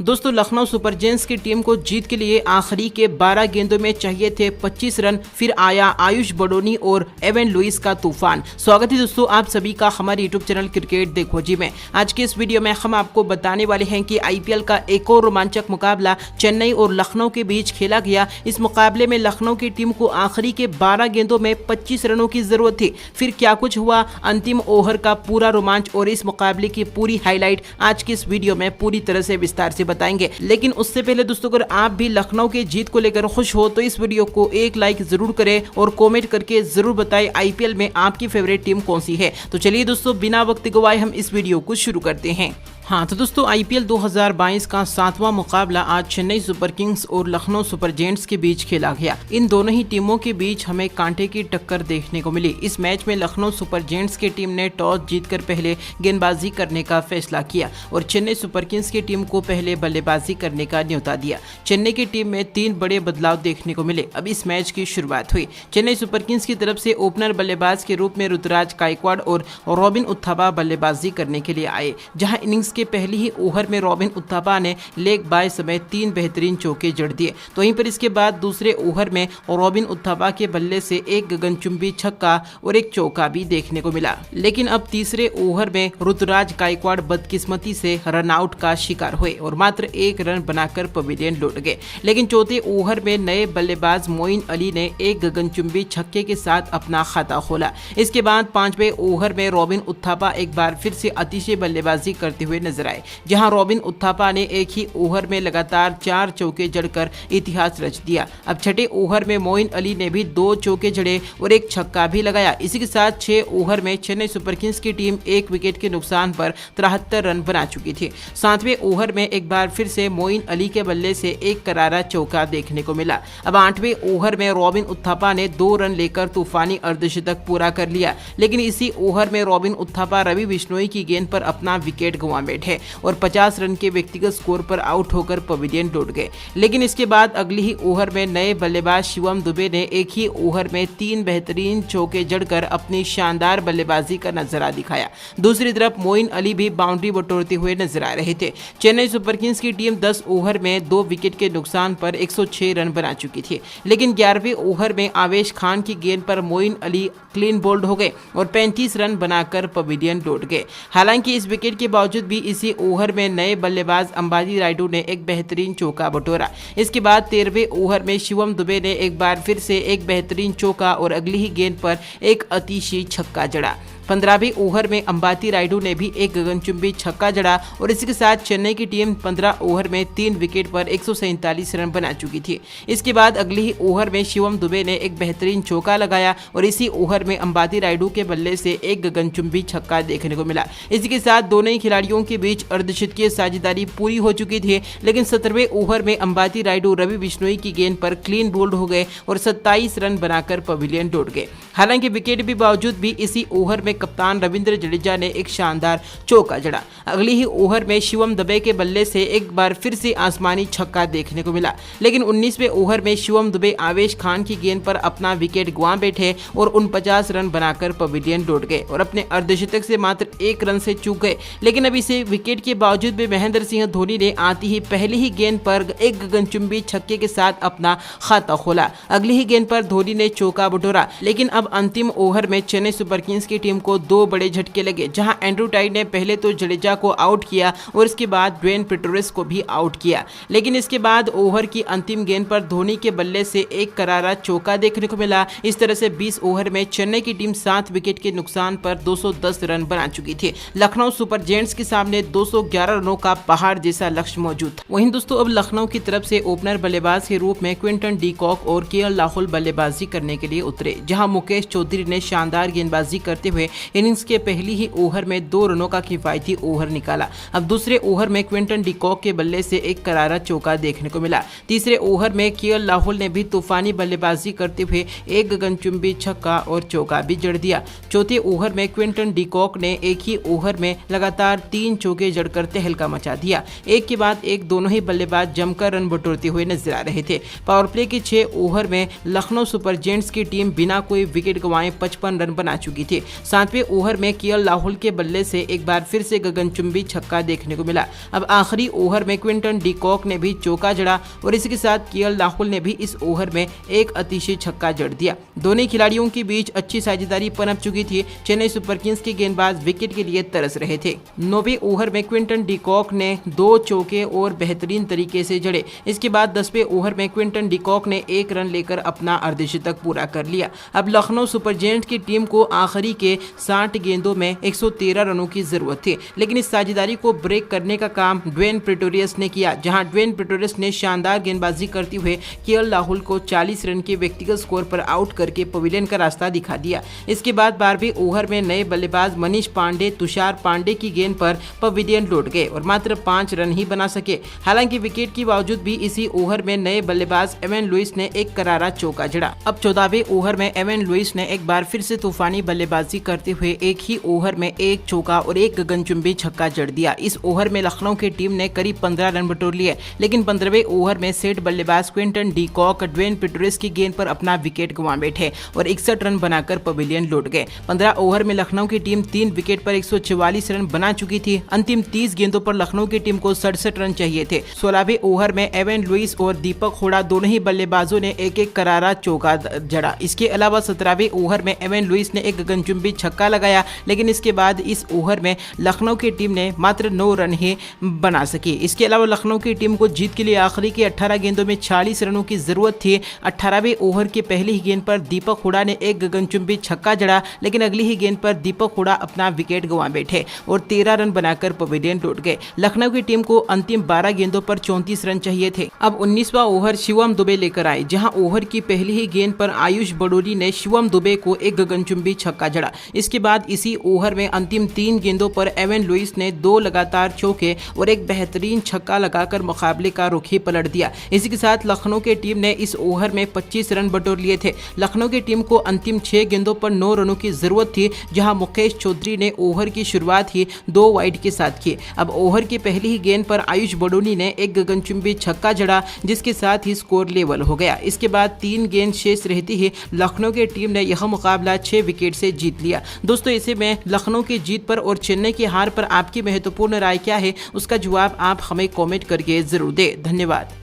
दोस्तों Lucknow super giants की team को जीत के लिए आखिरी के 12 गेंदों में चाहिए थे 25 रन। फिर आया आयुष बडोनी और एवन लुइस का तूफान। स्वागत है दोस्तों आप सभी का हमारे यूट्यूब चैनल क्रिकेट देखो जी में। आज के इस वीडियो में हम आपको बताने वाले हैं कि आईपीएल का एक और रोमांचक मुकाबला चेन्नई और लखनऊ के बीच खेला गया। इस मुकाबले में लखनऊ की टीम को आखिरी के 12 गेंदों में 25 रनों की जरूरत थी। फिर क्या कुछ हुआ, अंतिम ओवर का पूरा रोमांच और इस मुकाबले की पूरी हाईलाइट आज की इस वीडियो में पूरी तरह से विस्तार से बताएंगे। लेकिन उससे पहले दोस्तों अगर आप भी लखनऊ के जीत को लेकर खुश हो तो इस वीडियो को एक लाइक जरूर करें और कमेंट करके जरूर बताएं आईपीएल में आपकी फेवरेट टीम कौन सी है। तो चलिए दोस्तों बिना वक्त गवाए हम इस वीडियो को शुरू करते हैं। हाँ तो दोस्तों आईपीएल 2022 का 7वां मुकाबला आज चेन्नई सुपर किंग्स और लखनऊ सुपर जायंट्स के बीच खेला गया। इन दोनों ही टीमों के बीच हमें कांटे की टक्कर देखने को मिली। इस मैच में लखनऊ सुपर जायंट्स की टीम ने टॉस जीतकर पहले गेंदबाजी करने का फैसला किया और चेन्नई सुपर किंग्स की टीम को पहले बल्लेबाजी करने का न्योता दिया। चेन्नई की टीम में 3 बड़े बदलाव देखने को मिले। अब इस मैच की शुरुआत हुई। चेन्नई सुपर किंग्स की तरफ से ओपनर बल्लेबाज के रूप में ऋतुराज गायकवाड़ और रॉबिन उत्थापा बल्लेबाजी करने के लिए आए। जहां इनिंग्स के पहले ही ओवर में रॉबिन उत्थापा ने लेग बाय समेत 3 बेहतरीन चौके जड़ दिए। तो वहीं पर इसके बाद दूसरे ओवर में रॉबिन उत्थापा के बल्ले से एक गगनचुंबी छक्का और एक चौका भी देखने को मिला। लेकिन अब तीसरे ओवर में ऋतुराज गायकवाड़ बदकिस्मती से रनआउट का शिकार हुए और मात्र 1 रन बनाकर पवेलियन लौट गए। लेकिन चौथे ओवर में नए बल्लेबाज मोइन अली ने एक गगनचुंबी छक्के के साथ अपना खाता खोला। इसके बाद 5वें ओवर में रॉबिन उत्थापा एक बार फिर से अतिशय बल्लेबाजी करते हुए नजर आए। जहां रॉबिन उत्थापा ने एक ही ओवर में लगातार 4 चौके जड़कर इतिहास रच दिया। अब छठे ओवर में मोइन अली ने भी 2 चौके जड़े और एक छक्का भी लगाया। इसी के साथ 6 ओवर में चेन्नई सुपर किंग्स की टीम 1 विकेट के नुकसान पर 73 रन बना चुकी थी। 7वें ओवर में एक बार फिर से मोइन अली के बल्ले से एक करारा चौका देखने को मिला। अब 8वें ओवर में रॉबिन उत्थापा ने 2 रन लेकर तूफानी अर्धशतक पूरा कर लिया। लेकिन इसी ओवर में रॉबिन उत्थापा रवि बिश्नोई की गेंद पर अपना विकेट गंवा बैठे और 50 रन के व्यक्तिगत स्कोर पर आउट होकर पवेलियन लौट गए। लेकिन इसके बाद अगले ही ओवर में नए बल्लेबाज शिवम दुबे ने एक ही ओवर में 3 बेहतरीन चौके जड़कर अपनी शानदार बल्लेबाजी का नजारा दिखाया। दूसरी तरफ मोइन अली भी बाउंड्री बटोरते हुए नजर आ रहे थे। चेन्नई सुपर किंग्स की टीम 10 ओवर में 2 विकेट के नुकसान पर 106 रन बना चुकी थी। लेकिन 11वें ओवर में आवेश खान की गेंद पर मोइन अली क्लीन बोल्ड हो गए और 35 रन बनाकर पवेलियन लौट गए। हालांकि इस विकेट के बावजूद भी इसी ओवर में नए बल्लेबाज अंबाती रायडू ने एक बेहतरीन चौका बटोरा। इसके बाद 13वें ओवर में शिवम दुबे ने एक बार फिर से एक बेहतरीन चौका और अगली ही गेंद पर एक अतिशी छक्का जड़ा। 15वें ओवर में अंबाती रायडू ने भी एक गगनचुंबी छक्का जड़ा और इसी के साथ चेन्नई की टीम 15 ओवर में 3 विकेट पर 147 रन बना चुकी थी। इसके बाद अगले ही ओवर में शिवम दुबे ने एक बेहतरीन चौका लगाया और इसी ओवर में अंबाती रायडू के बल्ले से एक गगनचुंबी छक्का देखने को मिला। इसी के साथ दोनों ही खिलाड़ियों के बीच अर्धशतकीय साझेदारी पूरी हो चुकी थी। लेकिन 17वें ओवर में अंबाती रायडू रवि बिश्नोई की गेंद पर क्लीन बोल्ड हो गए और 27 रन बनाकर पवेलियन लौट गए। हालांकि विकेट के बावजूद भी इसी ओवर में कप्तान रविंद्र जडेजा ने एक शानदार चौका जड़ा। अगले ही ओवर में शिवम दुबे के बल्ले से एक बार फिर से आसमानी छक्का देखने को मिला। लेकिन 19वें ओवर में शिवम दुबे आवेश खान की गेंद पर अपना विकेट गंवा बैठे और 49 रन बनाकर पवेलियन लौट गए और अपने अर्धशतक से मात्र 1 रन से चूक गए। लेकिन अब इसे विकेट के बावजूद भी महेंद्र सिंह धोनी ने आती ही पहली ही गेंद पर एक गगनचुंबी छक्के के साथ अपना खाता खोला। अगली ही गेंद पर धोनी ने चौका बटोरा। लेकिन अब अंतिम ओवर में चेन्नई सुपर किंग्स की टीम को 2 बड़े झटके लगे। जहां एंड्रू टाइड ने पहले तो जडेजा को आउट किया और इसके बाद ड्वेन पेट्रोरिस को भी आउट किया। लेकिन इसके बाद ओवर की अंतिम गेंद पर धोनी के बल्ले से एक करारा चौका देखने को मिला। इस तरह से 20 ओवर में चेन्नई की टीम 7 विकेट के नुकसान पर 210 रन बना चुकी थी। लखनऊ सुपर जायंट्स के सामने 211 रनों का पहाड़ जैसा लक्ष्य मौजूद था। वहीं दोस्तों अब लखनऊ की तरफ से ओपनर बल्लेबाज के रूप में क्विंटन डी कॉक और केएल राहुल बल्लेबाजी करने के लिए उतरे। जहां मुकेश चौधरी ने शानदार गेंदबाजी करते हुए इनिंग्स के पहली ही ओवर में 2 रनों का किफायती ओवर निकाला। अब दूसरे ओवर में क्विंटन डी कॉक के बल्ले से एक करारा चौका देखने को मिला। तीसरे ओवर में केएल राहुल ने भी तूफानी बल्लेबाजी करते हुए एक गगनचुंबी छक्का और चौका भी जड़ दिया। चौथे ओवर में क्विंटन डी कॉक ने एक ही ओवर में लगातार 3 चौके जड़कर तहलका मचा दिया। एक के बाद एक दोनों ही बल्लेबाज जमकर रन बटोरते हुए नजर आ रहे थे। पावर प्ले के 6 ओवर में लखनऊ सुपर जायंट्स की टीम बिना कोई विकेट गंवाए 55 रन बना चुकी थी। 7वें ओवर में केएल राहुल के बल्ले से एक बार फिर से गगनचुंबी छक्का देखने को मिला। अब आखिरी ओवर में क्विंटन डी कॉक ने भी चौका जड़ा और इसी के साथ केएल राहुल ने भी इस ओवर में एक अतिशय छक्का जड़ दिया। दोनों खिलाड़ियों के बीच अच्छी साझेदारी पनप चुकी थी। चेन्नई सुपर किंग्स के गेंदबाज विकेट के लिए तरस रहे थे। 9वें ओवर में क्विंटन डी कॉक ने 2 चौके और बेहतरीन तरीके से जड़े। इसके बाद 10वें ओवर में क्विंटन डी कॉक ने 1 रन लेकर अपना अर्धशतक पूरा कर लिया। अब लखनऊ सुपर जायंट्स की टीम को आखिरी के 60 गेंदों में 113 रनों की जरूरत थी, लेकिन इस साझेदारी को ब्रेक करने का काम ड्वेन प्रेटोरियस ने किया, जहां ड्वेन प्रेटोरियस ने शानदार गेंदबाजी करते हुए केएल राहुल को 40 रन के व्यक्तिगत स्कोर पर आउट करके पवेलियन का रास्ता दिखा दिया। इसके बाद 12वें ओवर में नए बल्लेबाज मनीष पांडे तुषार पांडे की गेंद पर पवेलियन लौट गए और मात्र 5 रन ही बना सके। हालांकि विकेट के बावजूद भी इसी ओवर में नए बल्लेबाज एवन लुइस ने एक करारा चौका जड़ा। अब 14वें ओवर में एवन लुइस ने एक बार फिर से तूफानी बल्लेबाजी करते हुए एक ही ओवर में 1 चौका और 1 गगनचुंबी छक्का जड़ दिया। इस ओवर में लखनऊ की टीम ने करीब 15 रन बटोर लिए, लेकिन 15वें ओवर में सेट बल्लेबाज Quinton de Kock Dwaine Pretorius की गेंद पर अपना विकेट गंवा बैठे और 61 रन बनाकर पवेलियन लौट गए। 15 ओवर में लखनऊ की टीम 3 विकेट पर 144 रन बना चुकी थी। अंतिम 30 गेंदों पर लखनऊ की टीम को 67 रन चाहिए थे। 16वें ओवर में एवन लुइस और दीपक हुडा दोनों ही बल्लेबाजों ने एक करारा चौका जड़ा। इसके अलावा 17वें ओवर में एवन लुइस ने एक गगनचुंबी छक्का लगाया, लेकिन इसके बाद इस ओवर में लखनऊ की टीम ने मात्र 9 रन ही बना सकी। इसके अलावा लखनऊ की टीम को जीत के लिए आखिरी के 18 गेंदों में 40 रनों की जरूरत थी। 18वें ओवर के पहली ही गेंद पर दीपक हुडा ने एक गगनचुंबी छक्का जड़ा, लेकिन अगली ही गेंद पर दीपक हुडा अपना विकेट गंवा बैठे और 13 रन बनाकर पवेलियन लौट गए। लखनऊ की टीम को अंतिम 12 गेंदों पर 34 रन चाहिए थे। अब 19वां ओवर शिवम दुबे लेकर आए, जहां ओवर की पहली ही गेंद पर आयुष बड़ोली ने शिवम दुबे को एक गगनचुंबी छक्का जड़ा। इसके बाद इसी ओवर में अंतिम 3 गेंदों पर एवन लुइस ने 2 लगातार चौके और एक बेहतरीन छक्का लगाकर मुकाबले का रुख ही पलट दिया। इसी के साथ लखनऊ की टीम ने इस ओवर में 25 रन बटोर लिए थे। लखनऊ की टीम को अंतिम 6 गेंदों पर 9 रनों की जरूरत थी, जहां मुकेश चौधरी ने ओवर की शुरुआत ही 2 वाइड के साथ की। अब ओवर की पहली ही गेंद पर आयुष बड़ोली ने एक गगनचुंबी छक्का जड़ा, जिसके साथ ही स्कोर लेवल हो गया। इसके बाद 3 गेंद शेष रहती ही लखनऊ की टीम ने यह मुकाबला 6 विकेट से जीत लिया। दोस्तों, ऐसे में लखनऊ की जीत पर और चेन्नई की हार पर आपकी महत्वपूर्ण राय क्या है, उसका जवाब आप हमें कमेंट करके जरूर दें। धन्यवाद।